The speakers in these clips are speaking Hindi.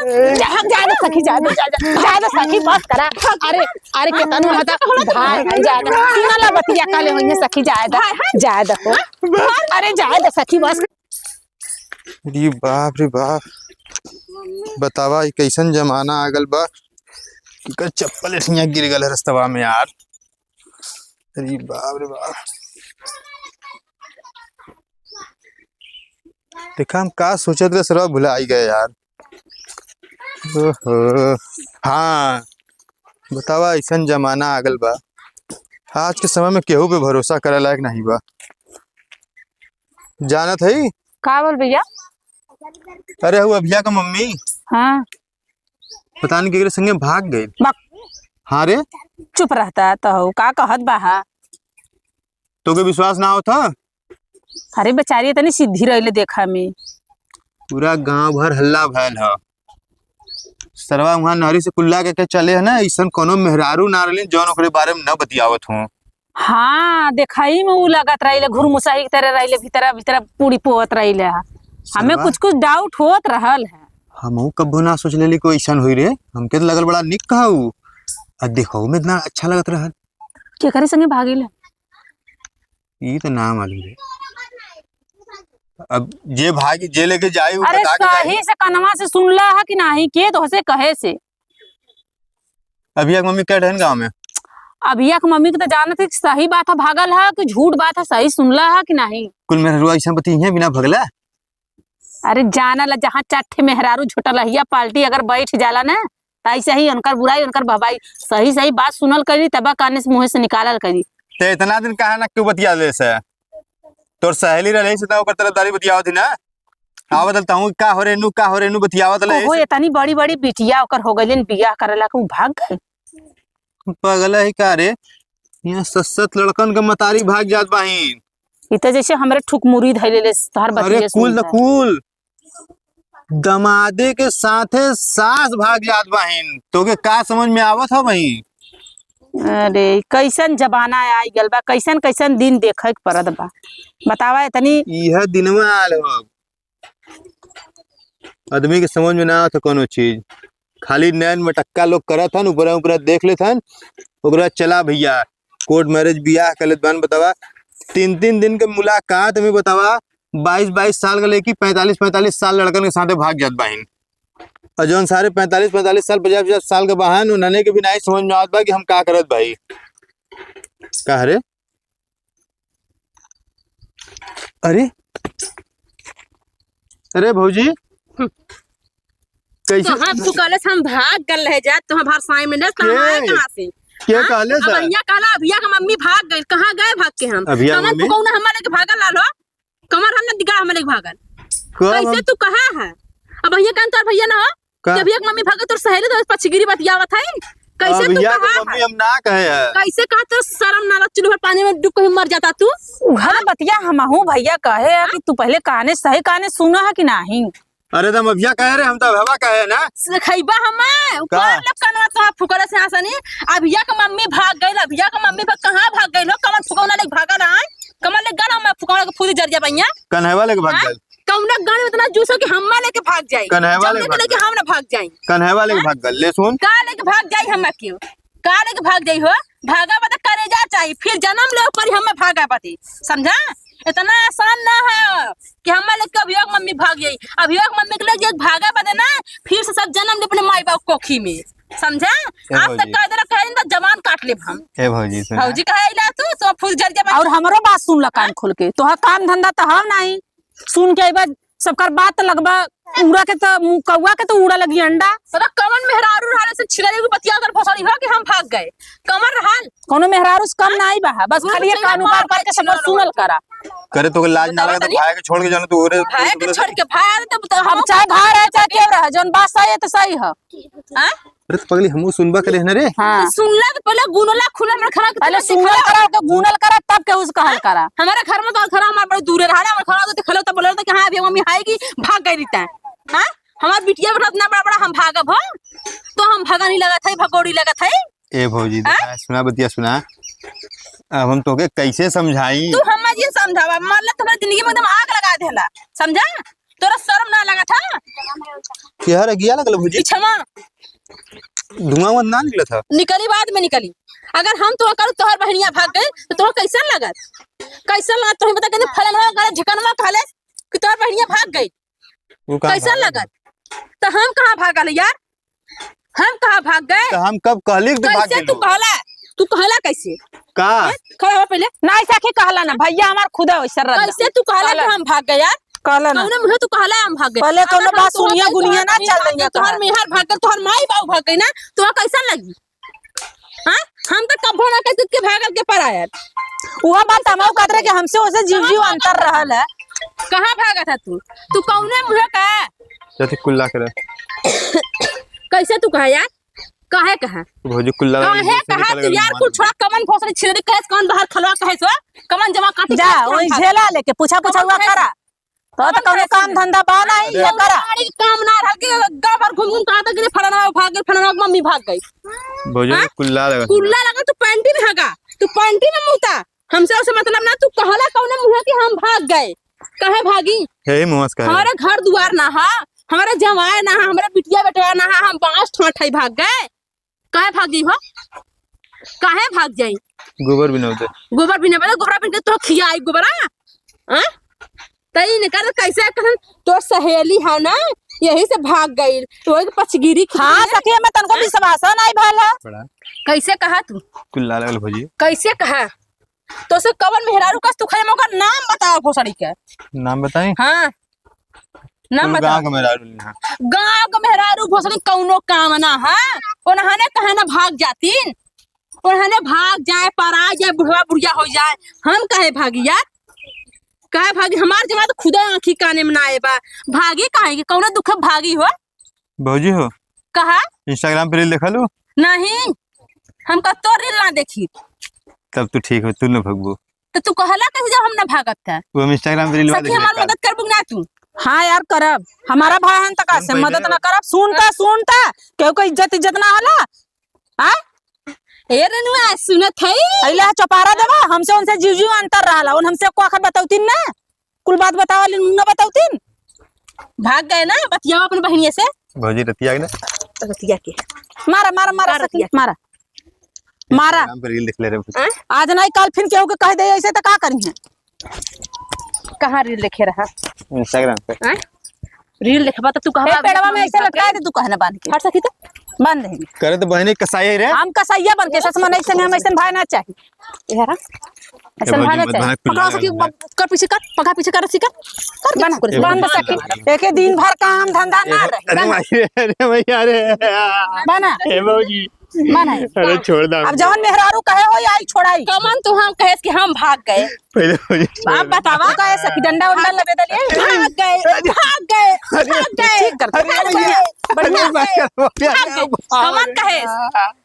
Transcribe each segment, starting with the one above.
ज्यादा सखी ज्यादा सखी बस करा। अरे अरे केतन हता भाई ज्यादा सुनला बतिया काले होइए सखी ज्यादा हो। अरे ज्यादा सखी बस। अरे बाप रे बाप, बतावा कैसन जमाना आ गल बा कि चप्पल ऐसे गिर गल रस्तवा में यार। अरे बाप रे बाप, देखा हम का सोचत रहे सरवा भुला ही गए यार। ओहो हाँ, बतावा ऐसन जमाना आ गल बा, आज के समय में केहू पे भरोसा करे लायक नहीं बा। जानत है का बोल भैया? अरे वो अभिया का मम्मी हाँ पता नहीं केकरे संगे भाग गई। हाँ रे, चुप रहता तो का कहत बा। तो के विश्वास ना होता? अरे बेचारी इतनी सीधी रही देखा में, पूरा गांव भर हल्ला भैल है। सरवा वहां नहरी से कुल्ला के चले है ना, ऐसा कोनो मेहरारू ना रही जौन ओकरे बारे में न बतियावत हो। हाँ देखाई में उ लगत रही घुरमुसाही की तरह रही, भीतर भीतर पूरी पोत रही। हमें कुछ कुछ डाउट होत रहल है। हम कब्बो ना सोच लेली कोई ऐसा हुई रे, हमके तो लगल बड़ा निक कहू। देखो में इतना अच्छा लगत रहल। के करे संगे भागिल? ये तो ना मालूम है। अब जे भागी जे लेके जाई वो अरे बता के सही से कनवा से सुनला है कि नहीं के तो से कहे से। अभी एक मम्मी कह रहे गाँव में, अभिया के मम्मी के तो जानत है सही बात है भागल है कि झूठ बात है, सही सुनला है कि नहीं? कुल मेहरुआ ऐसा बती है बिना भगला। अरे जाना ला जहाँ चट्ठे मेहरारू छोटा लहिया पाल्टी अगर बैठ जाला ना ऐसे ही उनकर बुराई उनकर भवाई सही सही बात सुनल करी तब काने से मुंह से निकालल करी। ते इतना दिन कहा ना क्यों बतिया ले से? तोर सहेली रहे से ओकर तरफदारी बतियावत थी ना। आ बदलता हूं का हो रे नु बतियावत ले। ओहो इतनी बड़ी बड़ी बिटिया ओकर हो गइलन बियाह करेला के भाग गए। पागल है का रे, यहाँ सत लड़कन के मतारी भाग जात बाहिन। इ त जैसे हमरे ठुकमुरी धइले ले हर बतिया। अरे कुल दमादे के साथे सास भाग जात बाहिन, तो के का समझ में आवत हो भाई? अरे कैसन जमाना आई गल बा, कैसन कैसन दिन देखे के पड़त बा। बतावा इतनी यह दिनवा आल हो, आदमी के समझ में ना आवत कोनो चीज। खाली नैन मटक्का लोग करत हन, ऊपर ऊपर देख लेत हन, ओकरा चला भैया कोर्ट मैरिज बियाह कर लेत बान। बतावा 3-3 दिन के मुलाकात में बतावा 22-22 साल का लेके 45-45 साल लड़कन के साथे भाग जात बाहिन। और जौन सारे 45-45 साल 50-50 साल के बहान उन्होंने के भी नहीं समझ में आवत बा कि हम का करत भाई। का रे? अरे अरे भौजी कैसे तो तू कहले हम भाग गल रह जा तो हमार साई में तो हम आए कहां से? क्या कहले सर? भैया कहला अभिया का मम्मी भाग गई, कहां गए भाग के? हम कमर को कौन हमारे के भागल लालो, कमर हमने दिखा हमारे के भागल कैसे? तू कहा है अब भैया कहन तोर भैया ना हो कि अभिया की मम्मी भागे तोर सहेली तो पछगिरी बतियावत है कैसे? तू कहा मम्मी हम ना कहे है कैसे? कहा तो शर्म ना लग चुलू पानी में डूब के मर जाता तू। उहर बतिया हमहू भैया कहे कि तू पहले काने सही काने सुना है कि नहीं? अरे तुम अभिया कहे रे, हम तो हवा कहे ना। खैबा हमें ऊपर लपकनवा तो फुकरे से आसनी। अभिया का मम्मी भाग गई, अभिया का मम्मी कहां भाग गई? लो कमर फुकौना ले भागल है, कमर ले गन हम फुकौना के फूली जर जा भैया। कन्हैया लेके भाग गए, कौना गाड़ी इतना जूसो कि हम लेके भाग जाई, कन्हैया लेके हम ना भाग जाई। कन्हैया लेके भाग गए। ले सुन का लेके भाग जाई हम क्यों? का लेके भाग जाई हो? भागा बता करे जा चाहिए फिर जन्म ले ऊपर हमें भागा पति, समझा? इतना आसान ना है कि हम लेके अभियोग मम्मी भाग जाई। अभियोग मम्मी के लिए भागा बता ना फिर से सब जन्म ले अपने माई बाप कोखी में, समझा? आप तक कह दे कह तो जवान काट ले हम। ए भौजी सुन, भौजी कहे तू तो फूल जर जा। और हमरो बात सुन ल कान खोल के, तोहा काम धंधा तो हम नहीं सुन के आइबा सबकर बात लगबा उड़ा के तो कौवा के तो उड़ा लगी अंडा। सदा कमन मेहरारू रहले से छिलरे को बतिया कर फसड़ी हो कि हम भाग गए। कमर रहल कोनो मेहरारू से कम नहीं बा, बस खाली ये कान ऊपर करके सब सुनल करा करे तो लाज ना लगे तो भाई के छोड़ के जाना तो ओरे भाई के छोड़ के भाई तो हम चाहे भाई रहे चाहे केव रहे जौन बात सही है तो सही है। हां अरे तो पगली हमहू सुनबा करे ना रे। हां सुनला तो पहले गुनला खुला में खड़ा पहले सुनल करा के गुनल करा तब के उस कहल करा। हमारे घर में तो खड़ा हमारे बड़े दूर रहा हमारे खड़ा तो खलो तो बोले तो कि हां अभी मम्मी आएगी भाग गई रहता है। हां हमार बिटिया बड़ा इतना बड़ा हम भागब हो तो हम भागा नहीं लगा था भगोड़ी लगा था। ए भौजी सुना बतिया सुना, अब हम तोके कैसे समझाई? तू हम ये समझावा मतलब तुम्हारी जिंदगी में एकदम आग लगा देला, समझा? तोरा शर्म ना लगा था? क्या रे गिया लगल भौजी? क्षमा धुआं वहां ना निकला था? निकली बाद में निकली। अगर हम तो करू तोहर बहनिया भाग गई तो तोहर कैसन लगत? कैसन लगत तोही बता के फलनवा करे झकनवा कहले कि तोहर बहनिया भाग गई, वो कहाँ कैसन भागा? लगत? तो हम कहां भागल यार? हम कहां भाग गए? तो हम कब कहली कि तू भाग कैसे गई? तू कहला कैसे? का खड़ा हो पहले। नहीं सखी कहला ना भैया हमार खुदा वैसा रह कैसे तू कहला कि हम भाग गए यार? कहला ना कौन मुझे तू कहला हम भाग गए? पहले कौनो अगर हम बात तोहर सुनिया गई, गुनिया ना तोहर चल मेहर रही है तोहर मेहर भाग गए, तोहर माई बाबू भाग गई ना, तो कैसन लगी? हां हम तो कब ना कहते के भागल के पर आया। वह बात हम कहत रहे कि हमसे उसे जीव जीव अंतर रहल है। कहां भागा था तू कौने मुझे कहा? जति कुल्ला करे कैसे तू कहा यार? काहे कहा? भौजी कुल्ला काहे कहा तू यार? कुछ छोड़ा कमन भोसड़ी छिड़ कहे कौन बाहर खलवा कहे सो कमन जमा काटी जा वही झेला लेके पूछा हुआ करा तो कौनो काम धंधा बा नहीं ये करा। गाड़ी काम ना रह के गांव भर घूम घूम कहा तक फलाना भाग गई, फलाना मम्मी भाग गई। भौजी हाँ? कुल्ला लगा कुल्ला लगा तू पैंटी में भागा, तू पैंटी में मुता। हमसे उसे मतलब ना, तू कहला कौन मुंह कि हम भाग गए? कहे भागी? हे मुहस का हमारे घर दुआर ना हा, हमारे जमाए ना हा, हमारे बिटिया बेटवा ना हा, हम बांस ठाठई भाग गए। काहे भागी हो? काहे भाग जाई? गोबर भी न होते गोबर भी नहीं, गोबर भी तो खियाई गोबरा। हां तई ने कर कैसे कहन तो सहेली है ना, यही से भाग गई तो एक पचगिरी। हां सखी में तनको विश्वास नहीं भला। बड़ा कैसे कहा तू? कुल्ला लगल भौजी कैसे कहा? तो से कवन मेहरारू कस तू खाली मौका नाम बताओ भोसड़ी के। नाम बताई? हां नाम बता। गांव का मेरा हां गांव का मेहरारू भोसड़ी कौनो काम ना है। उन्होंने कहे ना भाग जातीन, उन्होंने भाग जाए परा जाए बुढ़वा बुढ़िया हो जाए, हम कहे भागी यार? कहे भागी? हमार जमा तो खुदा आंखी काने में ना आए बा। भागी काहे कि कौनो दुख भागी हो? भौजी हो कहा इंस्टाग्राम पे रील देखा लू? नहीं हम तो रील ना देखी। तब तो ठीक हो, तू न भगबू। तो तू कहला कैसे जब हम ना भागत था? वो हम इंस्टाग्राम पे रील सखी हमार मदद करबू ना तू? हाँ यार करब, हमारा भाई हन तक से मदद ना करब। सुनता केहू को इज्जत ना होला। हां ए रनुआ सुनत है? अइला चपारा देवा हमसे उनसे जीव जीव अंतर रहला। उन हमसे को आखर बताउतीन ना, कुल बात बतावली न बताउतीन। भाग गए ना बतिया अपने बहनिया से। भौजी रतिया ना रतिया के मारा मारा मारा सखी मारा मारा। इंस्टाग्राम पे रील देख ले रहे आज नहीं कल फिर केहू के कह दे ऐसे तो का करी है? कहां रील लिखे रहा? इंस्टाग्राम पे हैं? रील लिखबा तो तू कहबा पेड़वा में ऐसे लटका दे, तू कहना बांध के हट सकी तो बांध दे। करे तो बहनी कसाई रे हम कसैया बन के ससमा नहीं संग हम ऐसे भाई ना चाहिए यार। ऐसे भाई ना चाहिए। पकड़ा सकी कर पीछे कर, पका पीछे कर सिका कर बना बंद सकी एक दिन भर काम धंधा ना रहे। अरे भैया रे बना हे भौजी बना। अरे छोड़ दो अब जवन मेहरारू कहे हो आई छोड़ाई। कमन तो हम कहे कि हम भाग गए। पहले भौजी आप बतावा कहे सखी डंडा उंडा लबे दलिए भाग गए भाग गए भाग गए। ठीक कर बढ़िया बढ़िया बात करो कमन कहे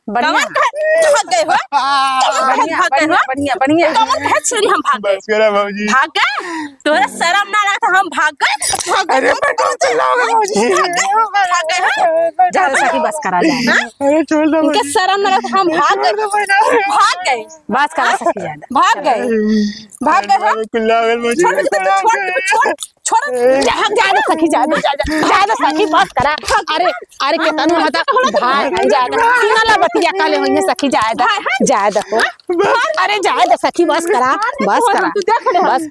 बढ़िया कमन कहे भाग गए हो? बढ़िया भाग गए हो? बढ़िया बढ़िया। कमन कहे छोरी हम भाग गए? बस करा भौजी भाग गए? तोरा शर्म ना लगता हम भाग गए? अरे पेट्रोल चलाओगे भौजी भाग गए हो? जा सखी बस करा जा। अरे छोड़ दो इनके शर्म ना लगता हम भाग गए? भाग गए बस करा सखी ज्यादा। भाग गए हो? कुल्ला गल भौजी छोड़ छोड़ छोड़ ज्यादा सखी ज्यादा सखी बस करा। अरे अरे केतन हता भाई ज्यादा सुनला बतिया काले होइए सखी ज्यादा हो। अरे ज्यादा सखी बस करा बस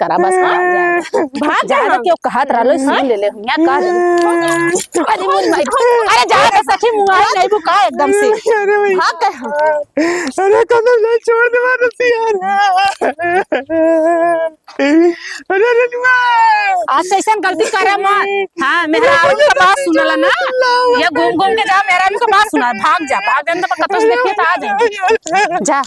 करा भाग ज्यादा क्यों कहत रहलो सुन ले हुइया का अरे मोर भाई अरे ज्यादा सखी मुआ नहीं बुका एकदम से भाग गए। अरे कदम ले छोड़ दे रसिया अरे रनुआ आज से ऐसा गलती करे मत। हाँ मेहरारू का बात सुनला ना, ये घूम घूम के जा मेहरारू का बात सुना। भाग जा भाग जा, कतौ से देखिए तो आ जाए जा।